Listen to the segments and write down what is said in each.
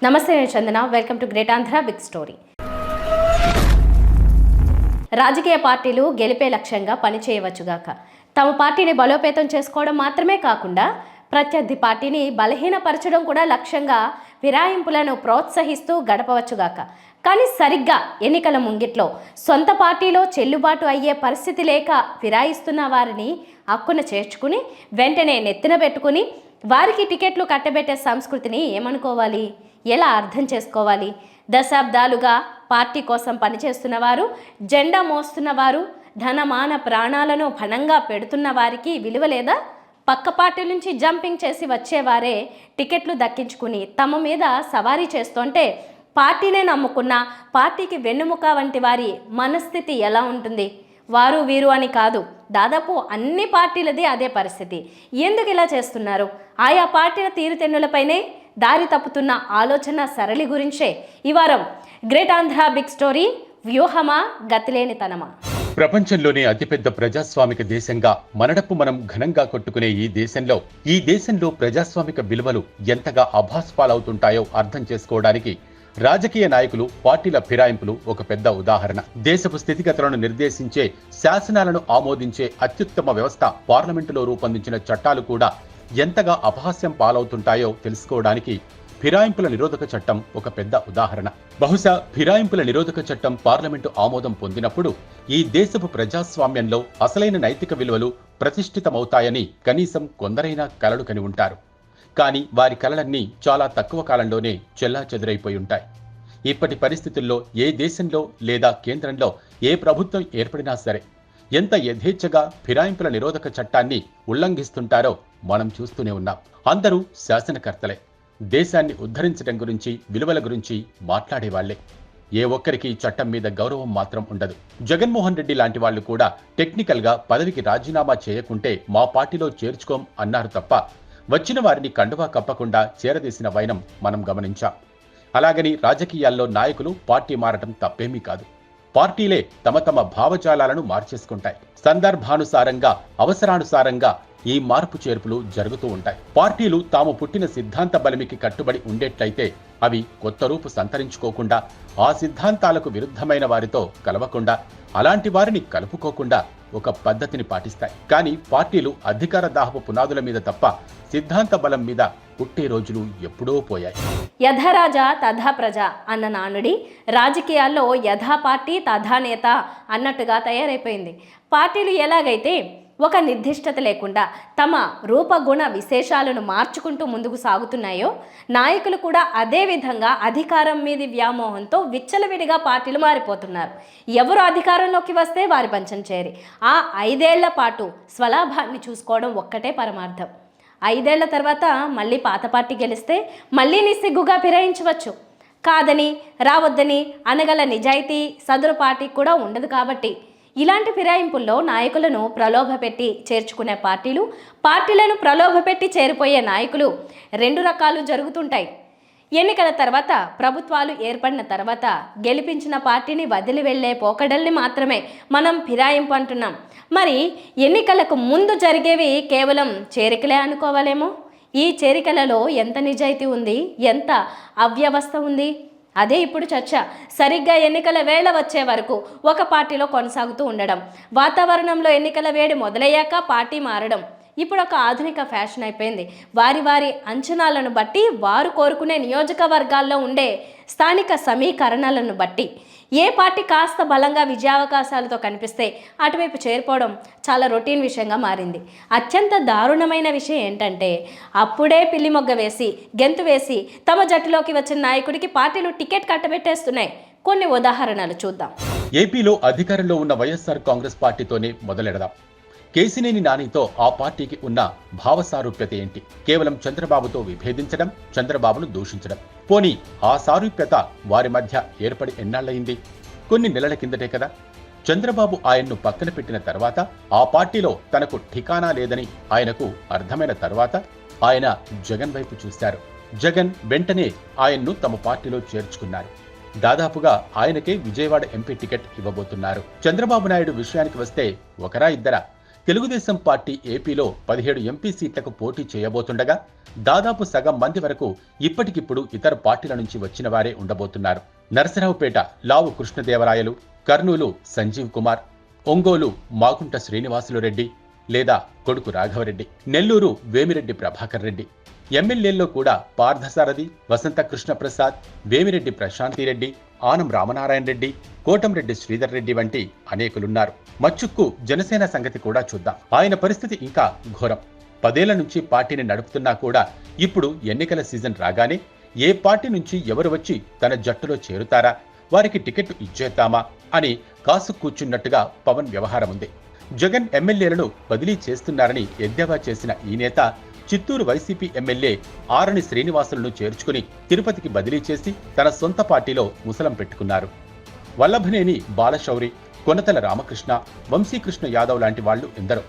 నమస్తే, నేను Chandana. Welcome to Great Andhra big story. రాజకీయ పార్టీలు గెలిపే లక్ష్యంగా పనిచేయవచ్చుగాక, తమ పార్టీని బలోపేతం చేసుకోవడం మాత్రమే కాకుండా ప్రత్యర్థి పార్టీని బలహీనపరచడం కూడా లక్ష్యంగా ఫిరాయింపులను ప్రోత్సహిస్తూ గడపవచ్చుగాక. కానీ సరిగ్గా ఎన్నికల ముంగిట్లో సొంత పార్టీలో చెల్లుబాటు అయ్యే పరిస్థితి లేక ఫిరాయిస్తున్న వారిని హక్కున చేర్చుకుని వెంటనే నెత్తిన పెట్టుకుని వారికి టికెట్లు కట్టబెట్టే సంస్కృతిని ఏమనుకోవాలి, ఎలా అర్థం చేసుకోవాలి? దశాబ్దాలుగా పార్టీ కోసం పనిచేస్తున్న వారు, జెండా మోస్తున్నవారు, ధనమాన ప్రాణాలను పణంగా పెడుతున్న వారికి విలువ లేదా? పక్క పార్టీ నుంచి జంపింగ్ చేసి వచ్చేవారే టికెట్లు దక్కించుకుని తమ మీద సవారీ చేస్తుంటే పార్టీనే నమ్ముకున్న, పార్టీకి వెన్నుముక వంటి వారి మనస్థితి ఎలా ఉంటుంది? వారు వీరు అని కాదు, దాదాపు అన్ని పార్టీలది అదే పరిస్థితి. ఎందుకు ఇలా చేస్తున్నారు? ఆయా పార్టీల తీరుతెన్నులపైనే దారి తప్పుతున్న ఆలోచన సరళి గురించే ఈ వారం గ్రేట్ ఆంధ్ర బిగ్ స్టోరీ. వ్యూహమా, గతిలేనితనమా? ప్రపంచంలోనే అతిపెద్ద ప్రజాస్వామిక దేశంగా మనడప్పు మనం ఘనంగా కొట్టుకునే ఈ దేశంలో ప్రజాస్వామిక విలువలు ఎంతగా అభాస్పాలవుతుంటాయో అర్థం చేసుకోవడానికి రాజకీయ నాయకులు, పార్టీల ఫిరాయింపులు ఒక పెద్ద ఉదాహరణ. దేశపు స్థితిగతులను నిర్దేశించే, శాసనాలను ఆమోదించే అత్యుత్తమ వ్యవస్థ పార్లమెంటులో రూపొందించిన చట్టాలు కూడా ఎంతగా అపహాస్యం పాలవుతుంటాయో తెలుసుకోవడానికి ఫిరాయింపుల నిరోధక చట్టం ఒక పెద్ద ఉదాహరణ. బహుశా ఫిరాయింపుల నిరోధక చట్టం పార్లమెంటు ఆమోదం పొందినప్పుడు ఈ దేశపు ప్రజాస్వామ్యంలో అసలైన నైతిక విలువలు ప్రతిష్ఠితమవుతాయని కనీసం కొందరైనా కలలు కని ఉంటారు. కానీ వారి కలలన్నీ చాలా తక్కువ కాలంలోనే చెల్లాచెదురైపోయి ఉంటాయి. ఇప్పటి పరిస్థితుల్లో ఏ దేశంలో లేదా కేంద్రంలో ఏ ప్రభుత్వం ఏర్పడినా సరే ఎంత యథేచ్ఛగా ఫిరాయింపుల నిరోధక చట్టాన్ని ఉల్లంఘిస్తుంటారో మనం చూస్తూనే ఉన్నాం. అందరూ శాసనకర్తలే, దేశాన్ని ఉద్ధరించడం గురించి, విలువల గురించి మాట్లాడేవాళ్లే. ఏ ఒక్కరికి చట్టం మీద గౌరవం మాత్రం ఉండదు. జగన్మోహన్ రెడ్డి లాంటి వాళ్లు కూడా టెక్నికల్ గా పదవికి రాజీనామా చేయకుంటే మా పార్టీలో చేర్చుకోం అన్నారు తప్ప వచ్చిన వారిని కండువా కప్పకుండా చేరదీసిన వైనం మనం గమనించాం. అలాగని రాజకీయాల్లో నాయకులు పార్టీ మారటం తప్పేమీ కాదు. పార్టీలే తమ తమ భావజాలాలను మార్చేసుకుంటాయి. సందర్భానుసారంగా, అవసరానుసారంగా ఈ మార్పు చేర్పులు జరుగుతూ ఉంటాయి. పార్టీలు తాము పుట్టిన సిద్ధాంత బలిమికి కట్టుబడి ఉండేట్లయితే అవి కొత్త రూపు సంతరించుకోకుండా, ఆ సిద్ధాంతాలకు విరుద్ధమైన వారితో కలవకుండా, అలాంటి వారిని కలుపుకోకుండా ఒక పద్ధతిని పాటిస్తాయి. కానీ పార్టీలు అధికార దాహపు పునాదుల మీద తప్ప సిద్ధాంత బలం మీద పుట్టే రోజులు ఎప్పుడో పోయాయి. యథారాజా తథా ప్రజ అన్న నానుడి రాజకీయాల్లో యథా పార్టీ తథా నేత అన్నట్టుగా తయారైపోయింది. పార్టీలు ఎలాగైతే ఒక నిర్దిష్టత లేకుండా తమ రూపగుణ విశేషాలను మార్చుకుంటూ ముందుకు సాగుతున్నాయో, నాయకులు కూడా అదే విధంగా అధికారం మీది వ్యామోహంతో విచ్చలవిడిగా పార్టీలు మారిపోతున్నారు. ఎవరు అధికారంలోకి వస్తే వారి పంచం చేరి ఆ 5 ఏళ్ల పాటు స్వలాభాన్ని చూసుకోవడం ఒక్కటే పరమార్థం. 5 ఏళ్ల తర్వాత మళ్ళీ పాత పార్టీ గెలిస్తే మళ్ళీ నిస్సిగ్గుగా ఫిరాయించవచ్చు. కాదని, రావద్దని అనగల నిజాయితీ సదరు పార్టీకి కూడా ఉండదు. కాబట్టి ఇలాంటి ఫిరాయింపుల్లో నాయకులను ప్రలోభపెట్టి చేర్చుకునే పార్టీలను ప్రలోభపెట్టి చేరిపోయే నాయకులు 2 రకాలు జరుగుతుంటాయి. ఎన్నికల తర్వాత, ప్రభుత్వాలు ఏర్పడిన తర్వాత గెలిపించిన పార్టీని వదిలి వెళ్లే పోకడల్ని మాత్రమే మనం ఫిరాయింపు అంటున్నాం. మరి ఎన్నికలకు ముందు జరిగేవి కేవలం చేరికలే అనుకోవాలేమో? ఈ చేరికలలో ఎంత నిజాయితీ ఉంది, ఎంత అవ్యవస్థ ఉంది? అదే ఇప్పుడు చర్చ. సరిగ్గా ఎన్నికల వేళ వచ్చే వరకు ఒక పార్టీలో కొనసాగుతూ ఉండడం, వాతావరణంలో ఎన్నికల వేడి మొదలయ్యాక పార్టీ మారడం ఇప్పుడు ఒక ఆధునిక ఫ్యాషన్ అయిపోయింది. వారి అంచనాలను బట్టి, వారు కోరుకునే నియోజకవర్గాల్లో ఉండే స్థానిక సమీకరణలను బట్టి ఏ పార్టీ కాస్త బలంగా విజయావకాశాలతో కనిపిస్తే అటువైపు చేరిపోవడం చాలా రొటీన్ విషయంగా మారింది. అత్యంత దారుణమైన విషయం ఏంటంటే, అప్పుడే పిల్లి మొగ్గ వేసి, గెంతు వేసి తమ జట్టులోకి వచ్చిన నాయకుడికి పార్టీలు టికెట్ కట్టబెట్టేస్తున్నాయి. కొన్ని ఉదాహరణలు చూద్దాం. ఏపీలో అధికారంలో ఉన్న వైఎస్ఆర్ కాంగ్రెస్ పార్టీతోనే మొదలెడదాం. కేసినేని నానితో ఆ పార్టీకి ఉన్న భావసారూప్యత ఏంటి? కేవలం చంద్రబాబుతో విభేదించడం, చంద్రబాబును దూషించడం. పోనీ ఆ సారూప్యత వారి మధ్య ఏర్పడి ఎన్నాళ్లయింది? కొన్ని నెలల కిందటే కదా. చంద్రబాబు ఆయన్ను పక్కన పెట్టిన తర్వాత, ఆ పార్టీలో తనకు ఠికానా లేదని ఆయనకు అర్థమైన తర్వాత ఆయన జగన్ వైపు చూశారు. జగన్ వెంటనే ఆయన్ను తమ పార్టీలో చేర్చుకున్నారు. దాదాపుగా ఆయనకే విజయవాడ ఎంపీ టికెట్ ఇవ్వబోతున్నారు. చంద్రబాబు నాయుడు విషయానికి వస్తే ఒకరా ఇద్దరా? తెలుగుదేశం పార్టీ ఏపీలో 17 ఎంపీ సీట్లకు పోటీ చేయబోతుండగా దాదాపు సగం మంది వరకు ఇప్పటికిప్పుడు ఇతర పార్టీల నుంచి వచ్చిన వారే ఉండబోతున్నారు. నరసరావుపేట లావు కృష్ణదేవరాయలు, కర్నూలు సంజీవ్ కుమార్, ఒంగోలు మాగుంట శ్రీనివాసులు రెడ్డి లేదా కొడుకు రాఘవరెడ్డి, నెల్లూరు వేమిరెడ్డి ప్రభాకర్ రెడ్డి, ఎమ్మెల్యేల్లో కూడా పార్థసారథి, వసంత కృష్ణప్రసాద్, వేమిరెడ్డి ప్రశాంతిరెడ్డి, ఆనం రామనారాయణ రెడ్డి, కోటంరెడ్డి శ్రీధర్ రెడ్డి వంటి అనేకులున్నారు. మచ్చుక్కు జనసేన సంగతి కూడా చూద్దాం. ఆయన పరిస్థితి ఇంకా ఘోరం. 10 ఏళ్ల నుంచి పార్టీని నడుపుతున్నా కూడా ఇప్పుడు ఎన్నికల సీజన్ రాగానే ఏ పార్టీ నుంచి ఎవరు వచ్చి తన జట్టులో చేరుతారా, వారికి టికెట్ ఇచ్చేద్దామా అని కాసు కూర్చున్నట్టుగా పవన్ వ్యవహారం ఉంది. జగన్ ఎమ్మెల్యేలను బదిలీ చేస్తున్నారని ఎద్దేవా చేసిన ఈ నేత చిత్తూరు వైసీపీ ఎమ్మెల్యే ఆరణి శ్రీనివాసులను చేర్చుకుని తిరుపతికి బదిలీ చేసి తన సొంత పార్టీలో ముసలం పెట్టుకున్నారు. వల్లభనేని బాలశౌరి, కొనతల రామకృష్ణ, వంశీకృష్ణ యాదవ్ లాంటి వాళ్లు ఎందరో.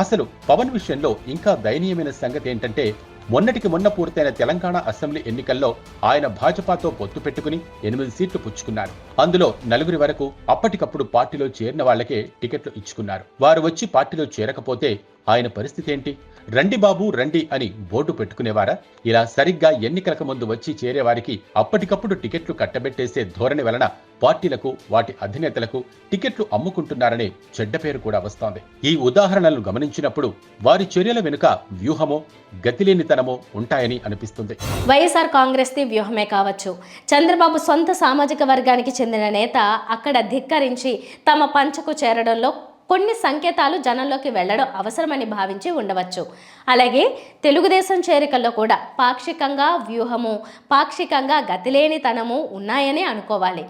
అసలు పవన్ విషయంలో ఇంకా దయనీయమైన సంగతి ఏంటంటే, మొన్నటికి మొన్న పూర్తయిన తెలంగాణ అసెంబ్లీ ఎన్నికల్లో ఆయన భాజపాతో పొత్తు పెట్టుకుని 8 సీట్లు పుచ్చుకున్నారు. అందులో 4 వరకు అప్పటికప్పుడు పార్టీలో చేరిన వాళ్లకే టికెట్లు ఇచ్చుకున్నారు. వారు వచ్చి పార్టీలో చేరకపోతే ఆయన పరిస్థితి ఏంటి? రండి బాబు రండి అని బోర్డు పెట్టుకునేవారా? ఇలా సరిగ్గా ఎన్నికలకు ముందు వచ్చి చేరేవారికి అప్పటికప్పుడు టికెట్లు కట్టబెట్టేసే ధోరణి వలన పార్టీలకు, వాటి అధినేతలకు టికెట్లు అమ్ముకుంటున్నారనే చెడ్డ పేరు కూడా వస్తోంది. ఈ ఉదాహరణలను గమనించినప్పుడు వారి చర్యల వెనుక వ్యూహమో, గతిలేనితనమో ఉంటాయని అనిపిస్తుంది. వైఎస్ఆర్ కాంగ్రెస్ ది వ్యూహమే కావచ్చు. చంద్రబాబు సొంత సామాజిక వర్గానికి చెందిన నేత అక్కడ ధిక్కరించి తమ పంచకు చేరడంలో కొన్ని సంకేతాలు జనంలోకి వెళ్లడం అవసరమని భావించి ఉండవచ్చు. అలాగే తెలుగుదేశం చేరికల్లో కూడా పాక్షికంగా వ్యూహము, పాక్షికంగా గతిలేనితనము ఉన్నాయని అనుకోవాలి.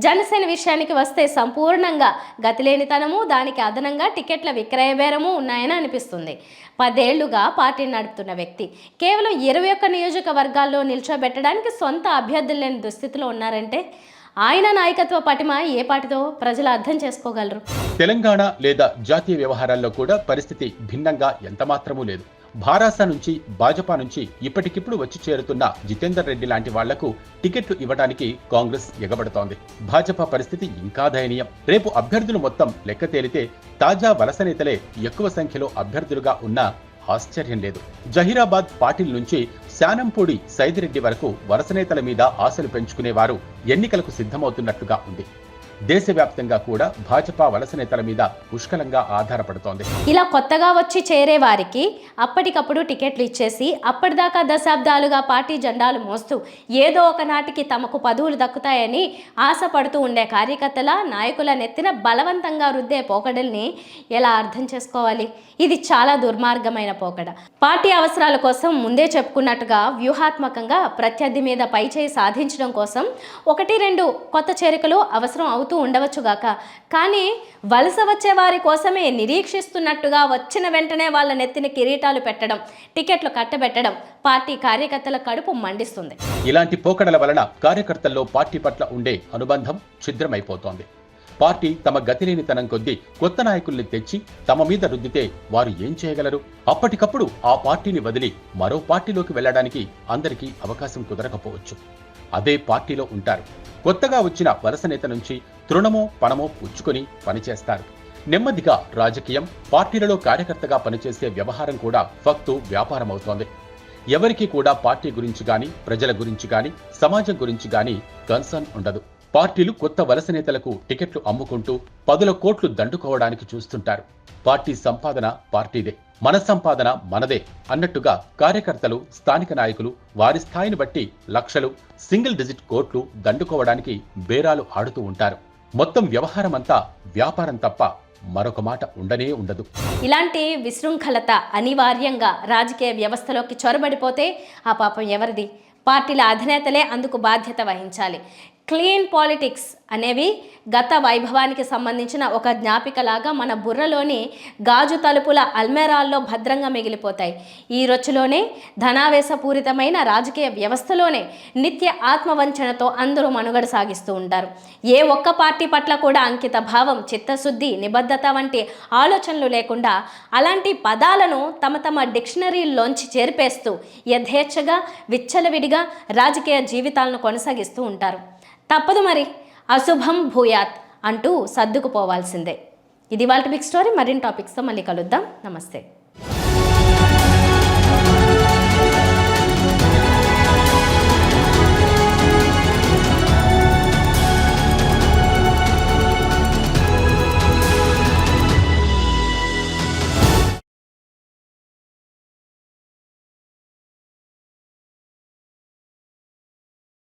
జనసేన విషయానికి వస్తే సంపూర్ణంగా గతిలేనితనము, దానికి అదనంగా టికెట్ల విక్రయ బేరము ఉన్నాయని అనిపిస్తుంది. 10 ఏళ్లుగా పార్టీని నడుపుతున్న వ్యక్తి కేవలం 21 నియోజకవర్గాల్లో నిల్చోబెట్టడానికి సొంత అభ్యర్థులు లేని దుస్థితిలో ఉన్నారంటే ఆయన నాయకత్వ పటిమ ఏ పాటితో ప్రజలు అర్థం చేసుకోగలరు. తెలంగాణ లేదా జాతీయ వ్యవహారాల్లో కూడా పరిస్థితి భిన్నంగా ఎంతమాత్రమూ లేదు. భారాస నుంచి, భాజపా నుంచి ఇప్పటికిప్పుడు వచ్చి చేరుతున్న జితేందర్ రెడ్డి లాంటి వాళ్లకు టికెట్లు ఇవ్వడానికి కాంగ్రెస్ ఎగబడుతోంది. భాజపా పరిస్థితి ఇంకా దయనీయం. రేపు అభ్యర్థులు మొత్తం లెక్క తేలితే తాజా వలస నేతలే ఎక్కువ సంఖ్యలో అభ్యర్థులుగా ఉన్నా ఆశ్చర్యం లేదు. జహీరాబాద్ పాటిల్ నుంచి శానంపూడి సైదిరెడ్డి వరకు వలస నేతల మీద ఆశలు పెంచుకునేవారు ఎన్నికలకు సిద్ధమవుతున్నట్టుగా ఉంది. దేశవ్యాప్తంగా కూడా భాజపా వలస నేతల మీద పుష్కలంగా ఆధారపడుతోంది. ఇలా కొత్తగా వచ్చి చేరే వారికి అప్పటికప్పుడు టికెట్లు ఇచ్చేసి అప్పటిదాకా దశాబ్దాలుగా పార్టీ జెండాలు మోస్తూ ఏదో ఒక నాటికి తమకు పదవులు దక్కుతాయని ఆశపడుతూ ఉండే కార్యకర్తల, నాయకుల నెత్తిన బలవంతంగా రుద్దే పోకడల్ని ఎలా అర్థం చేసుకోవాలి? ఇది చాలా దుర్మార్గమైన పోకడ. పార్టీ అవసరాల కోసం ముందే చెప్పుకున్నట్టుగా వ్యూహాత్మకంగా ప్రత్యర్థి మీద పైచేయి సాధించడం కోసం 1-2 కొత్త చేరికలు అవసరం అవుతూ ఉండవచ్చుగాక, కానీ వలస వచ్చే వారి కోసమే నిరీక్షిస్తున్నట్టుగా వచ్చిన వెంటనే వాళ్ళ నెత్తిన కిరీటాలు పెట్టడం, టికెట్లు కట్టబెట్టడం పార్టీ కార్యకర్తల కడుపు మండిస్తుంది. ఇలాంటి పోకడల వలన కార్యకర్తల్లో పార్టీ పట్ల ఉండే అనుబంధం ఛిద్రమైపోతోంది. పార్టీ తమ గతిలేనితనం కొద్దీ కొత్త నాయకుల్ని తెచ్చి తమ మీద రుద్దితే వారు ఏం చేయగలరు? అప్పటికప్పుడు ఆ పార్టీని వదిలి మరో పార్టీలోకి వెళ్లడానికి అందరికీ అవకాశం కుదరకపోవచ్చు. అదే పార్టీలో ఉంటారు. కొత్తగా వచ్చిన వలస నేత నుంచి తృణమో పణమో పుచ్చుకొని పనిచేస్తారు. నెమ్మదిగా రాజకీయం, పార్టీలలో కార్యకర్తగా పనిచేసే వ్యవహారం కూడా ఫక్తు వ్యాపారమవుతోంది. ఎవరికీ కూడా పార్టీ గురించి గాని, ప్రజల గురించి గాని, సమాజం గురించి గాని కన్సర్న్ ఉండదు. పార్టీలు కొత్త వలస నేతలకు టికెట్లు అమ్ముకుంటూ 10 కోట్లు దండుకోవడానికి చూస్తుంటారు. పార్టీ సంపాదన పార్టీదే, మన సంపాదన మనదే అన్నట్టుగా కార్యకర్తలు, స్థానిక నాయకులు వారి స్థాయిని బట్టి లక్షలు, సింగిల్ డిజిట్ కోట్లు దండుకోవడానికి బేరాలు ఆడుతూ ఉంటారు. మొత్తం వ్యవహారమంతా వ్యాపారం తప్ప మరొక మాట ఉండనే ఉండదు. ఇలాంటి విశృంఖలత అనివార్యంగా రాజకీయ వ్యవస్థలోకి చొరబడిపోతే ఆ పాపం ఎవరిది? పార్టీల అధినేతలే అందుకు బాధ్యత వహించాలి. క్లీన్ పాలిటిక్స్ అనేవి గత వైభవానికి సంబంధించిన ఒక జ్ఞాపికలాగా మన బుర్రలోని గాజు తలుపుల అల్మేరాల్లో భద్రంగా మిగిలిపోతాయి. ఈ రొచ్చులోనే, ధనావేశపూరితమైన రాజకీయ వ్యవస్థలోనే నిత్య ఆత్మవంచనతో అందరూ మనుగడ సాగిస్తూ ఉంటారు. ఏ ఒక్క పార్టీ పట్ల కూడా అంకిత భావం, చిత్తశుద్ధి, నిబద్ధత వంటి ఆలోచనలు లేకుండా అలాంటి పదాలను తమ డిక్షనరీల్లోంచి చేర్పేస్తూ యథేచ్ఛగా, విచ్చలవిడిగా రాజకీయ జీవితాలను కొనసాగిస్తూ ఉంటారు. తప్పదు మరి, అశుభం భూయాత్ అంటూ సర్దుకుపోవాల్సిందే. ఇది వాళ్ళ బిగ్ స్టోరీ. మరిన్ని టాపిక్స్తో మళ్ళీ కలుద్దాం. నమస్తే.